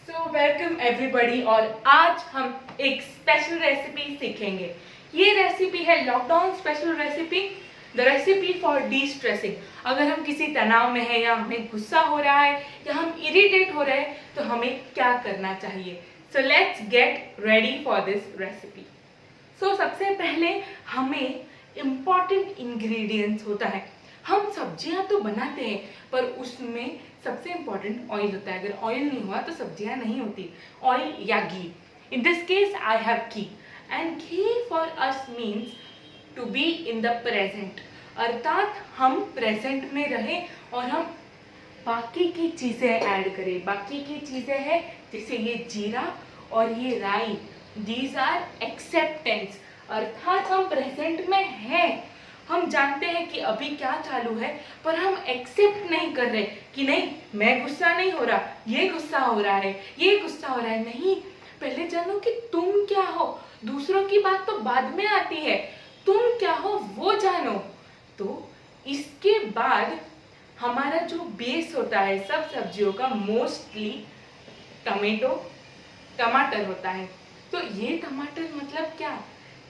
So welcome everybody. और आज हम एक स्पेशल रेसिपी सीखेंगे। ये रेसिपी है lockdown special recipe, the recipe for D stressing. अगर हम किसी तनाव में है या हमें गुस्सा हो रहा है या हम इरिटेट हो रहे हैं तो हमें क्या करना चाहिए। So let's get ready for this recipe. So सबसे पहले हमें इम्पॉर्टेंट इंग्रेडिएंट्स होता है। हम सब्जियां तो बनाते हैं पर उसमें सबसे इम्पॉर्टेंट ऑयल होता है। अगर ऑयल नहीं हुआ तो सब्जियां नहीं होती। ऑयल या घी, in this case I have ghee, and ghee for us means to be in the present, अर्थात हम प्रेजेंट में रहें और हम बाकी की चीज़ें ऐड करें। बाकी की चीज़ें हैं जैसे ये जीरा और ये राई, दीज आर एक्सेप्टेंस, अर्थात हम प्रेजेंट में हैं। हम जानते हैं कि अभी क्या चालू है पर हम एक्सेप्ट नहीं कर रहे कि नहीं मैं गुस्सा नहीं हो रहा, ये गुस्सा हो रहा है, ये गुस्सा हो रहा है। नहीं, पहले जानो कि तुम क्या हो। दूसरों की बात तो बाद में आती है, तुम क्या हो वो जानो। तो इसके बाद हमारा जो बेस होता है सब सब्जियों का, मोस्टली टमाटर होता है। तो ये टमाटर मतलब क्या?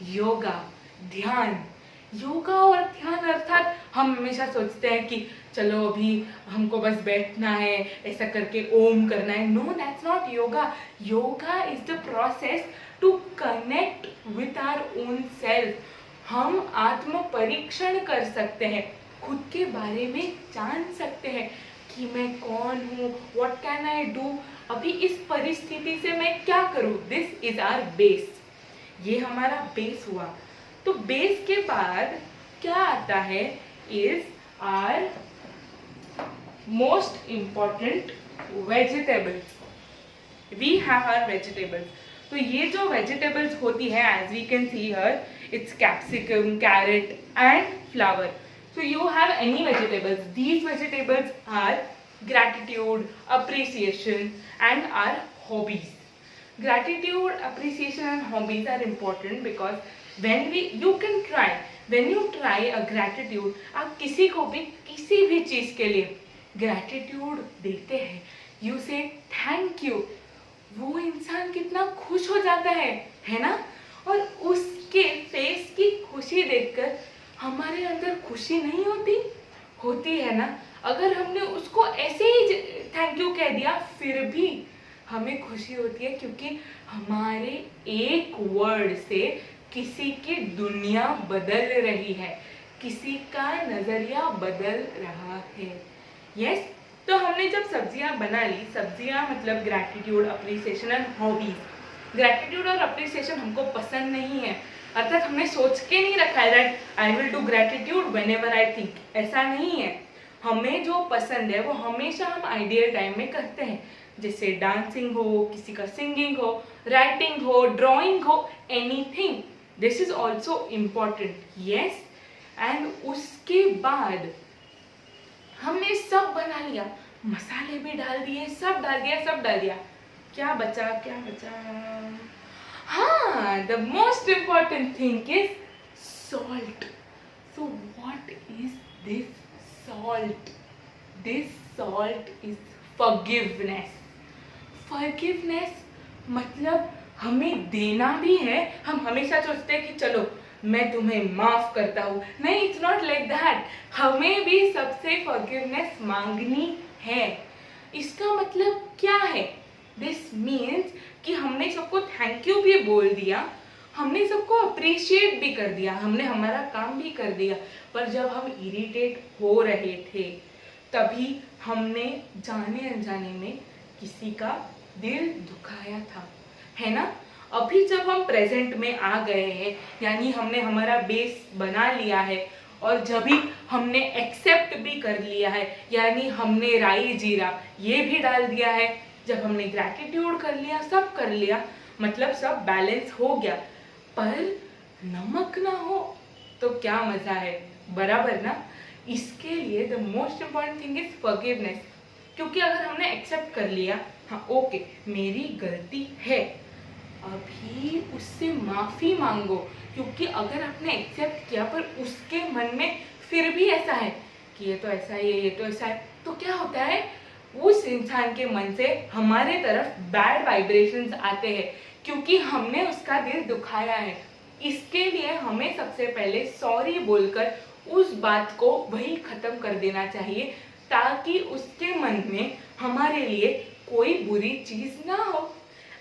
योगा, ध्यान। योगा और ध्यान अर्थात हम हमेशा सोचते हैं कि चलो अभी हमको बस बैठना है, ऐसा करके ओम करना है। No, that's not yoga. Yoga is the process to connect with our own self. हम आत्म परीक्षण कर सकते हैं, खुद के बारे में जान सकते हैं कि मैं कौन हूँ, व्हाट कैन आई डू, अभी इस परिस्थिति से मैं क्या करूँ। This is our base. ये हमारा बेस हुआ। तो बेस के बाद क्या आता है is are most important vegetables. We have our vegetables. तो ये जो वेजिटेबल्स होती है, as we can see here, it's capsicum, carrot and flower. So you have any vegetables. These vegetables are gratitude, appreciation and our hobbies. Gratitude, appreciation and hobbies are important because you can try, when you try a gratitude, आप किसी को भी किसी भी चीज़ के लिए gratitude देते हैं, you say thank you, वो इंसान कितना खुश हो जाता है ना। और उसके फेस की खुशी देखकर हमारे अंदर खुशी नहीं होती है ना। अगर हमने उसको ऐसे ही थैंक यू कह दिया फिर भी हमें खुशी होती है, क्योंकि हमारे एक वर्ड से किसी की दुनिया बदल रही है, किसी का नजरिया बदल रहा है। यस, तो हमने जब सब्जियां बना ली, सब्जियां मतलब gratitude, appreciation and hobbies. Gratitude और अप्रिसिएशन हमको पसंद नहीं है, अर्थात हमने सोच के नहीं रखा है that I will do gratitude whenever I think, ऐसा नहीं है। हमें जो पसंद है वो हमेशा हम आइडियल टाइम में करते हैं, जैसे डांसिंग हो, किसी का सिंगिंग हो, राइटिंग हो, ड्राइंग हो, anything. This is also important. Yes, and उसके बाद हमने सब बना लिया, मसाले भी डाल दिए, सब डाल दिया, क्या बचा? हाँ, the most important thing is salt. So what is this salt? This salt is forgiveness. Forgiveness मतलब हमें देना भी है। हम हमेशा सोचते हैं कि चलो मैं तुम्हें माफ करता हूँ, नहीं, इट्स नॉट लाइक दैट। हमें भी सबसे forgiveness मांगनी है। इसका मतलब क्या है? दिस मीन्स कि हमने सबको थैंक यू भी बोल दिया, हमने सबको अप्रिशिएट भी कर दिया, हमने हमारा काम भी कर दिया, पर जब हम इरिटेट हो रहे थे तभी हमने जाने अनजाने में किसी का दिल दुखाया था, है ना। अभी जब हम प्रेजेंट में आ गए हैं, यानी हमने हमारा बेस बना लिया है और जब भी हमने एक्सेप्ट भी कर लिया है, यानी हमने राई जीरा ये भी डाल दिया है, जब हमने ग्रैटिट्यूड कर लिया, सब कर लिया, मतलब सब बैलेंस हो गया। पर नमक ना हो तो क्या मजा है, बराबर ना। इसके लिए the most important thing is forgiveness, क्योंकि अगर हमने एक्सेप्ट कर लिया, हाँ ओके मेरी गलती है, अभी उससे माफी मांगो। क्योंकि अगर आपने एक्सेप्ट किया पर उसके मन में फिर भी ऐसा है कि ये तो ऐसा है, ये तो ऐसा है, तो क्या होता है, उस इंसान के मन से हमारे तरफ बैड वाइब्रेशंस आते हैं, क्योंकि हमने उसका दिल दुखाया है। इसके लिए हमें सबसे पहले सॉरी बोलकर उस बात को वही खत्म कर देना चाहिए, ताकि उसके मन में हमारे लिए कोई बुरी चीज ना हो।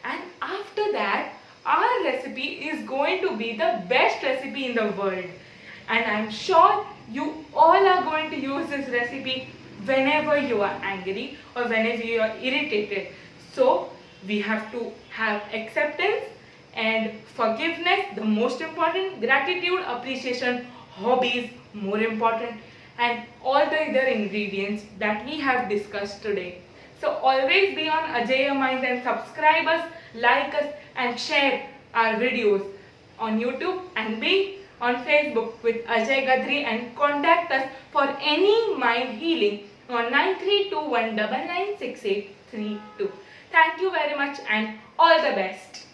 And after that our recipe is going to be the best recipe in the world, and I'm sure you all are going to use this recipe whenever you are angry or whenever you are irritated. So we have to have acceptance and forgiveness, the most important, gratitude, appreciation, hobbies, more important, and all the other ingredients that we have discussed today. So always be on Ajaya Minds and subscribe us, like us, and share our videos on YouTube, and be on Facebook with Ajay Gadri, and contact us for any mind healing on 9321996832. Thank you very much and all the best.